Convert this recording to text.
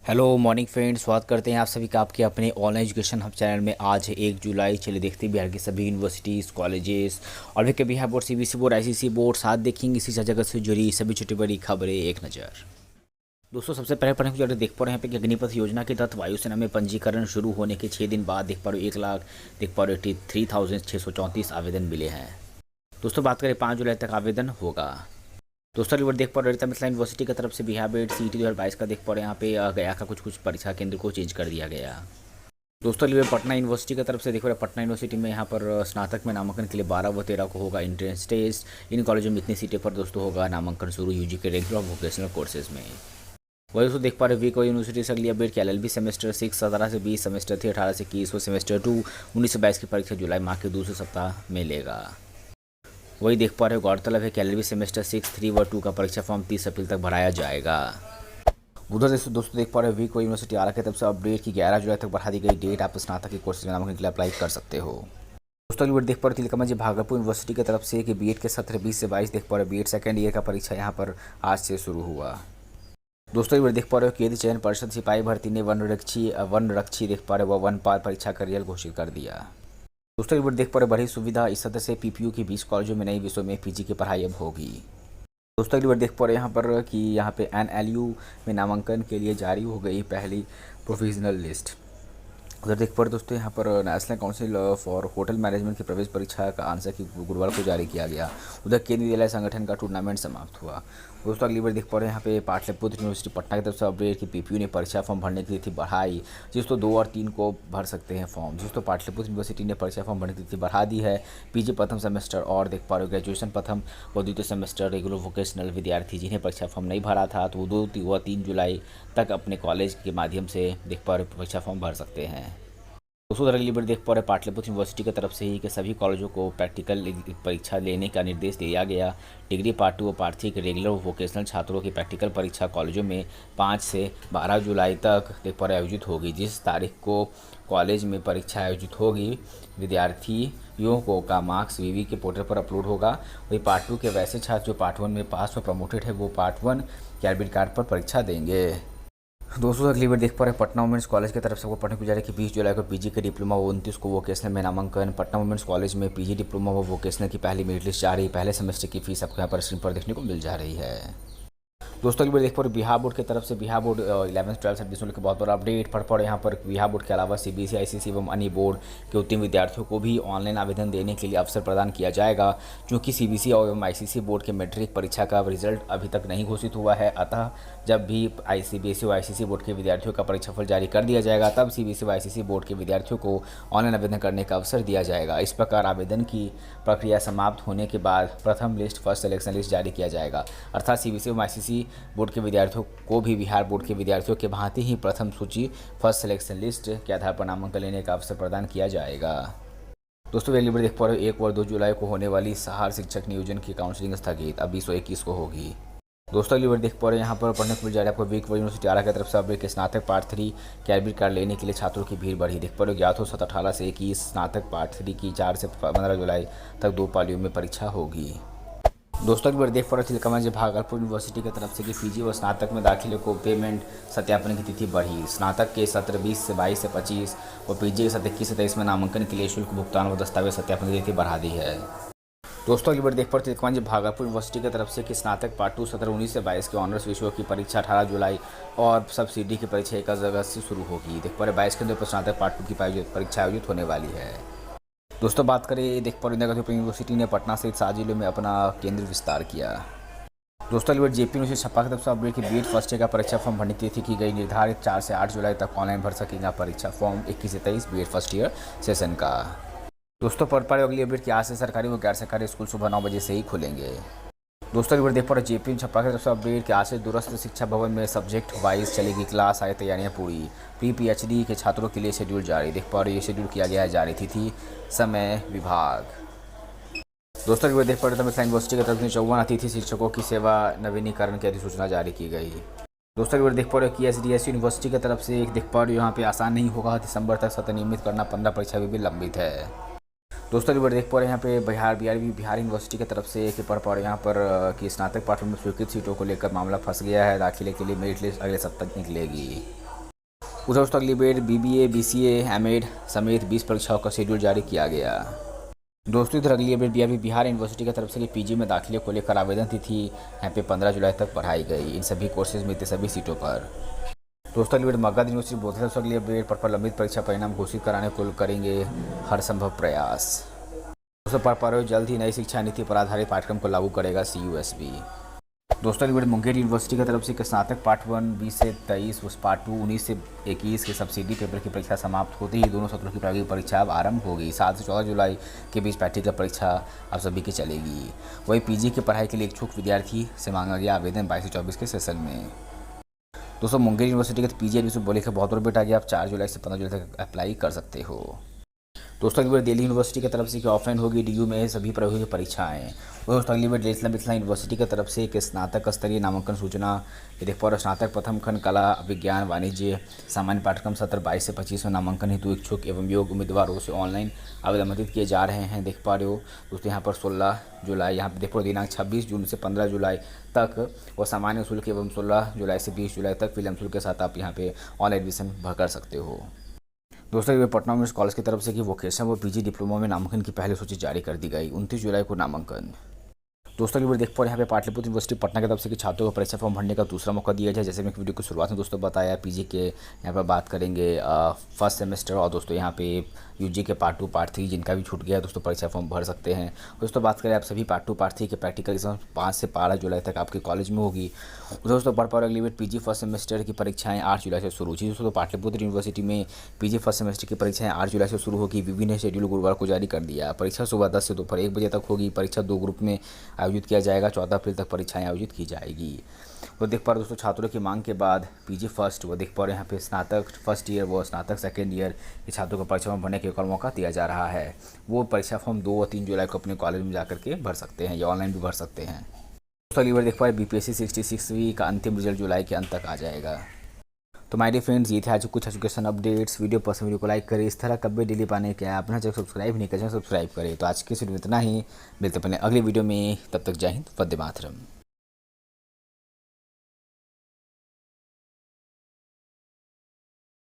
Hello morning friends, स्वागत करते हैं आप सभी का आपके अपने ऑनलाइन एजुकेशन हब चैनल में। आज है 1 जुलाई। चलिए देखते हैं बिहार की सभी यूनिवर्सिटीज़, कॉलेजेस और भी के Bihar board, CBSE board, ICSE board, साथ देखेंगे इसी जगत से जुड़ी सभी छोटी बड़ी खबरें एक नज़र। दोस्तों, सबसे पहले पढ़ने को देख पा रहे हैं यहाँ पे कि अग्निपथ योजना के तहत वायुसेना में पंजीकरण शुरू होने के 6 दिन बाद देख पा रहे हो 1 लाख 83,634 आवेदन मिले हैं। दोस्तों, बात करें 5 जुलाई तक आवेदन होगा। दोस्तों, रिवर देख पा रहे हैं मिथिला यूनिवर्सिटी की तरफ से बिहार बोर्ड सीईटी 2022 का देख पा रहे हैं यहाँ पे गया का कुछ परीक्षा केंद्र को चेंज कर दिया गया। दोस्तों, रिवर पटना यूनिवर्सिटी की तरफ से देख रहे हैं पटना यूनिवर्सिटी में यहाँ पर स्नातक में नामांकन के लिए 12 व 13 को होगा एंट्रेंस टेस्ट। इन कॉलेजों में इतनी सीटें पर दोस्तों होगा नामांकन शुरू यूजी के रेगुलर और वोकेशनल कोर्सेज में। वही दोस्तों देख पा रहे वीक यूनिवर्सिटी से अगली अपडेट की एलएलबी सेमेस्टर 6 17 से 20, सेमेस्टर 3 18 से 21 व सेमेस्टर 2 19 से 22 की परीक्षा जुलाई माह के दूसरे सप्ताह में लेगा। वही देख पा रहे हो गौरतलब है कि एलएलबी सेमेस्टर 6, 3 व 2 का परीक्षा फॉर्म 30 अप्रैल तक भराया जाएगा। उधर से दोस्तों देख पा रहे हो वीक यूनिवर्सिटी आरा की तरफ से अपडेट की 11 जुलाई तक बढ़ा दी गई डेट। आप स्नातक के कोर्स में नामांकन के लिए अप्लाई कर सकते हो। दोस्तों, अगली देख पा रहे तिलकमा जी भागलपुर यूनिवर्सिटी की तरफ से कि बीएड के सत्र 20 से 22 देख पा रहे बीएड सेकंड ईयर का परीक्षा यहाँ पर आज से शुरू हुआ। दोस्तों, ये देख पा रहे हो केंद्रीय चयन परिषद सिपाही भर्ती ने वन रक्षी देख पा रहे हो वन पार परीक्षा का रिजल्ट घोषित कर दिया। दोस्तों, ये देख पा रहे बड़ी सुविधा इस सदस्य से पीपीयू के 20 कॉलेजों में नई विषयों में पीजी की पढ़ाई अब होगी। दोस्तों, अगली बार देख पा रहे यहाँ पर कि यहाँ पे एनएलयू में नामांकन के लिए जारी हो गई पहली प्रोविजनल लिस्ट। उधर देख पा रहे दोस्तों यहाँ पर national council for hotel management की प्रवेश परीक्षा का आंसर की गुरुवार को जारी किया गया। उधर केंद्रीय विद्यालय संगठन का टूर्नामेंट समाप्त हुआ। दोस्तों, अगली बार देख पा रहे हैं यहाँ पे पाटलिपुत्र यूनिवर्सिटी पटना की तरफ से अपडेट की पीपीयू ने परीक्षा फॉर्म भरने की तिथि बढ़ाई। जिसको 2 और 3 को भर सकते हैं फॉर्म। जिसको पाटलिपुत्र यूनिवर्सिटी ने परीक्षा फॉर्म भरने की तिथि बढ़ा दी है। पीजी प्रथम सेमेस्टर और देख पा रहे हो ग्रेजुएशन प्रथम व द्वितीय सेमेस्टर रेगुलर वोकेशनल विद्यार्थी जिन्हें परीक्षा फॉर्म नहीं भरा था तो वो 2 व 3 जुलाई तक अपने कॉलेज के माध्यम से देख पा रहे परीक्षा फॉर्म भर सकते हैं। दोस्तों, अगली बार देख पा रहे पाटलिपुत्र यूनिवर्सिटी की तरफ से ही कि सभी कॉलेजों को प्रैक्टिकल परीक्षा लेने का निर्देश दिया गया। डिग्री पार्ट 2 और पार्ट 3 के रेगुलर और वोकेशनल छात्रों की प्रैक्टिकल परीक्षा कॉलेजों में 5 से 12 जुलाई तक देख पा रहे आयोजित होगी। जिस तारीख को कॉलेज में परीक्षा आयोजित होगी विद्यार्थियों को का मार्क्स वीवी के पोर्टल पर अपलोड होगा। वही पार्ट 2 के वैसे छात्र जो पार्ट 1 में पास व प्रमोटेड है वो पार्ट 1 के एडमिट कार्ड पर परीक्षा देंगे। दोस्तों, अगली बार देख पा रहे हैं पटना वुमेंस कॉलेज की तरफ से वो पढ़ने को जा रहे हैं कि 20 जुलाई को पीजी के डिप्लोमा व 29 को वोकेशनल में नामांकन। पटना वुमेंस कॉलेज में पीजी डिप्लोमा व वोकेशनल की पहली मेरिट लिस्ट जारी। पहले सेमेस्टर की फीस आपको यहाँ पर स्क्रीन पर देखने को मिल जा रही है। दोस्तों, अगली बार देख पा रहे बिहार बोर्ड की तरफ से Bihar board 11th 12th admission के बहुत बड़ा अपडेट पढ़ पड़े यहाँ पर बिहार बोर्ड के अलावा सीबीएसई आईसीएसई एवं अन्य बोर्ड के उत्तीर्ण विद्यार्थियों को भी ऑनलाइन आवेदन देने के लिए अवसर प्रदान किया जाएगा। क्योंकि सीबीएसई एवं आईसीएसई बोर्ड के मैट्रिक परीक्षा का रिजल्ट अभी तक नहीं घोषित हुआ है, अतः जब भी सीबीएसई और आईसीएसई बोर्ड के विद्यार्थियों का परीक्षाफल जारी कर दिया जाएगा तब सीबीएसई और आईसीएसई बोर्ड के विद्यार्थियों को ऑनलाइन आवेदन करने का अवसर दिया जाएगा। इस प्रकार आवेदन की प्रक्रिया समाप्त होने के बाद प्रथम लिस्ट फर्स्ट सिलेक्शन लिस्ट जारी किया जाएगा। अर्थात सीबीएसई और आईसीएसई बोर्ड के विद्यार्थियों को भी बिहार बोर्ड के विद्यार्थियों के भांति ही प्रथम सूची फर्स्ट सिलेक्शन लिस्ट के आधार पर नामांकन लेने का अवसर प्रदान किया जाएगा। दोस्तों, अगली बार देख पा रहे हो 1 और 2 जुलाई को होने वाली सहार शिक्षक नियोजन की काउंसलिंग स्थगित अब 2021 को होगी। दोस्तों, अगली बार देख पा रहे हैं यहाँ पर पढ़ने को मिल जा रहा है आपको वीक यूनिवर्सिटी आरा की तरफ से अपडेट के स्नातक पार्ट 3 के एडमिट कार्ड लेने के लिए छात्रों की भीड़ बढ़ी। देख पा रहे हो ज्ञात हो 18 से 21 स्नातक पार्ट 3 की 4 से 15 जुलाई तक 2 पालियों में परीक्षा होगी। दोस्तों, एक बार देख पा रहे तिलकमा जी भागलपुर यूनिवर्सिटी की तरफ से कि पीजी व स्नातक में दाखिले को पेमेंट सत्यापन की तिथि बढ़ी। स्नातक के सत्र 20 से 22 से 25 और पीजी के सत्र 21 से 23 में नामांकन के लिए शुल्क भुगतान व दस्तावेज सत्यापन की तिथि बढ़ा दी है। दोस्तों, अगली बार देख पा रहे तिलकमा जी भागलपुर यूनिवर्सिटी की तरफ से कि स्नातक पार्ट 2 सत्र 19 से 22 के ऑनर्स विषयों की परीक्षा 18 जुलाई और सब्सिडी की परीक्षा 1 अगस्त से शुरू होगी। देख पा रहे 22 केंद्रों पर स्नातक पार्ट 2 की परीक्षा आयोजित होने वाली है। दोस्तों, बात करें देख पा रहे यूनिवर्सिटी ने पटना सहित 7 जिलों में अपना केंद्र विस्तार किया। दोस्तों, अगली बार जेपी यूनिवर्सिटी छपा की तरफ से अपडेट की बीएड फर्स्ट ईयर का परीक्षा फॉर्म भरने की तिथि की गई निर्धारित 4 से 8 जुलाई तक ऑनलाइन भर सकेगा परीक्षा फॉर्म 21 से 23 बीएड फर्स्ट ईयर सेशन का। दोस्तों, पढ़ पा रहे अगली अपडेट की आज से सरकारी व गैर सरकारी स्कूल सुबह 9 बजे से ही खुलेंगे। दोस्तों, अगली बार देख पा रहे जेपी छपा की तरफ से अपडेट कि आज से दूरस्थ शिक्षा भवन में सब्जेक्ट वाइज चलेगी क्लास। आय तैयारियां पूरी। प्री पीएचडी के छात्रों के लिए शेड्यूल जारी। देख पा रहे ये शेड्यूल किया गया है जारी। तिथि समय विभाग। दोस्तों, अगली बार देख पा रहे मिथिला यूनिवर्सिटी की तरफ से 54 अतिथि शिक्षकों की सेवा नवीनीकरण की अधिसूचना जारी की गई। दोस्तों, अगली बार देख पा रहे हो कि एसडीएस यूनिवर्सिटी की तरफ से एक देख पा रहे हो यहाँ पे आसान नहीं होगा। दिसंबर तक सत्र नियमित करना 15 परीक्षा भी लंबित है। दोस्तों, अगली बार देख पा रहे हैं यहाँ पे बिहार यूनिवर्सिटी की तरफ से एक पढ़ पा रहे यहाँ पर कि स्नातक पाठ्यक्रम में स्वीकृत सीटों को लेकर मामला फंस गया है। दाखिले के लिए मेरिट लिस्ट अगले सप्ताह निकलेगी। उधर दोस्तों अगली डेट BBA BCA एमएड समेत 20 परीक्षाओं का शेड्यूल जारी किया गया। दोस्तों इधर अगली अपडेट अभी बिहार यूनिवर्सिटी की तरफ से कि PG में दाखिले को लेकर आवेदन तिथि यहाँ पे 15 जुलाई तक बढ़ाई गई इन सभी कोर्सेज में सभी सीटों पर। दोस्तों अगली अपडेट मगध यूनिवर्सिटी बोलते हैं। अगली अपडेट पर लंबित परीक्षा परिणाम घोषित कराने को करेंगे हर संभव प्रयास। दोस्तों पढ़ पा रहे हो, जल्द ही नई शिक्षा नीति पर आधारित पाठ्यक्रम को लागू करेगा CUSB। दोस्तों अगली मुंगेर यूनिवर्सिटी की तरफ से स्नातक पार्ट 1 20 से 23 उस पार्ट 2 19 से 21 के सब्सिडी पेपर की परीक्षा समाप्त होते ही दोनों सत्रों की प्रायोगिक परीक्षा अब आरंभ होगी। 7 से 14 जुलाई के बीच प्रैक्टिकल परीक्षा अब सभी की चलेगी। वही PG की पढ़ाई के लिए इच्छुक विद्यार्थी से मांगा गया आवेदन 22 से 24 के सेशन में। दोस्तों मुंगेर यूनिवर्सिटी के PG एडमिशन बोले कि बहुत अपडेट आ गया, आप 4 जुलाई से 15 जुलाई तक अप्लाई कर सकते हो। दोस्तों अगली बार दिल्ली यूनिवर्सिटी की तरफ से कि ऑफलाइन होगी DU में सभी प्रायोगिक परीक्षाएं। दोस्तों अगली बार दिल्ली मिथिला यूनिवर्सिटी की तरफ से एक स्नातक स्तरीय नामांकन सूचना ये देख पा रहे स्नातक प्रथम खंड कला विज्ञान वाणिज्य सामान्य पाठ्यक्रम सत्र 22 से 25 में नामांकन हेतु इच्छुक एवं योग्य उम्मीदवारों से ऑनलाइन आवेदन आमंत्रित किए जा रहे हैं। देख पा रहे हो दोस्तों यहाँ पर 16 जुलाई यहाँ पर देखो दिनांक 26 जून से 15 जुलाई तक और सामान्य शुल्क एवं 16 जुलाई से 20 जुलाई तक विलम्ब शुल्क के साथ आप यहाँ पे ऑनलाइन एडमिशन भर कर सकते हो। दोस्तों ये पटना वुमेन्स कॉलेज की तरफ से कि वोकेशनल व PG डिप्लोमा में नामांकन की पहली सूची जारी कर दी गई। 29 जुलाई को नामांकन। दोस्तों की वीडियो देख पा रहे हैं यहाँ पे पाटलिपुत्र यूनिवर्सिटी पटना की तरफ से कि छात्रों को परीक्षा फॉर्म भरने का दूसरा मौका दिया जाए। जैसे मैं वीडियो की शुरुआत में दोस्तों बताया PG के यहाँ पर बात करेंगे फर्स्ट सेमेस्टर और दोस्तों यहाँ पे UG के पार्ट 2 पार्ट 3 जिनका भी छूट गया दोस्तों परीक्षा फॉर्म भर सकते हैं। दोस्तों बात करें आप सभी पार्ट 2 पार्ट 3 के प्रैक्टिकल एग्जाम 5 से 12 जुलाई तक आपके कॉलेज में होगी। दोस्तों पढ़ पा रहे अगली डेट PG फर्स्ट सेमेस्टर की परीक्षाएं 8 जुलाई से शुरू हुई। दोस्तों पाटलिपुत्र यूनिवर्सिटी में PG फर्स्ट सेमेस्टर की परीक्षाएं 8 जुलाई से शुरू होगी। विवि ने शेड्यूल गुरुवार को जारी कर दिया। परीक्षा सुबह 10 से दोपहर 1 बजे तक होगी। परीक्षा 2 ग्रुप में आयोजित किया जाएगा। 14 अप्रैल तक परीक्षाएं आयोजित की जाएगी। वो देख पा रहे दोस्तों छात्रों की मांग के बाद PG फर्स्ट वो देख पा रहे यहाँ पे स्नातक फर्स्ट ईयर व स्नातक सेकेंड ईयर के छात्रों को परीक्षा फॉर्म भरने के एक और मौका दिया जा रहा है। वो परीक्षा फॉर्म 2 और 3 जुलाई को अपने कॉलेज में जाकर के भर सकते हैं या ऑनलाइन भी भर सकते हैं। दोस्तों अगली बार देख पा रहे BPSC 66वीं का अंतिम रिजल्ट जुलाई के अंत तक आ जाएगा। तो माय डियर फ्रेंड्स ये थे आज कुछ एजुकेशन अपडेट्स। वीडियो पसंद वीडियो को लाइक करें। इस तरह कभी डेली पाने के अपना चैनल सब्सक्राइब नहीं करें सब्सक्राइब करें। तो आज के वीडियो में इतना ही, मिलते हैं अपने अगली वीडियो में। तब तक जय हिंद, वंदे मातरम।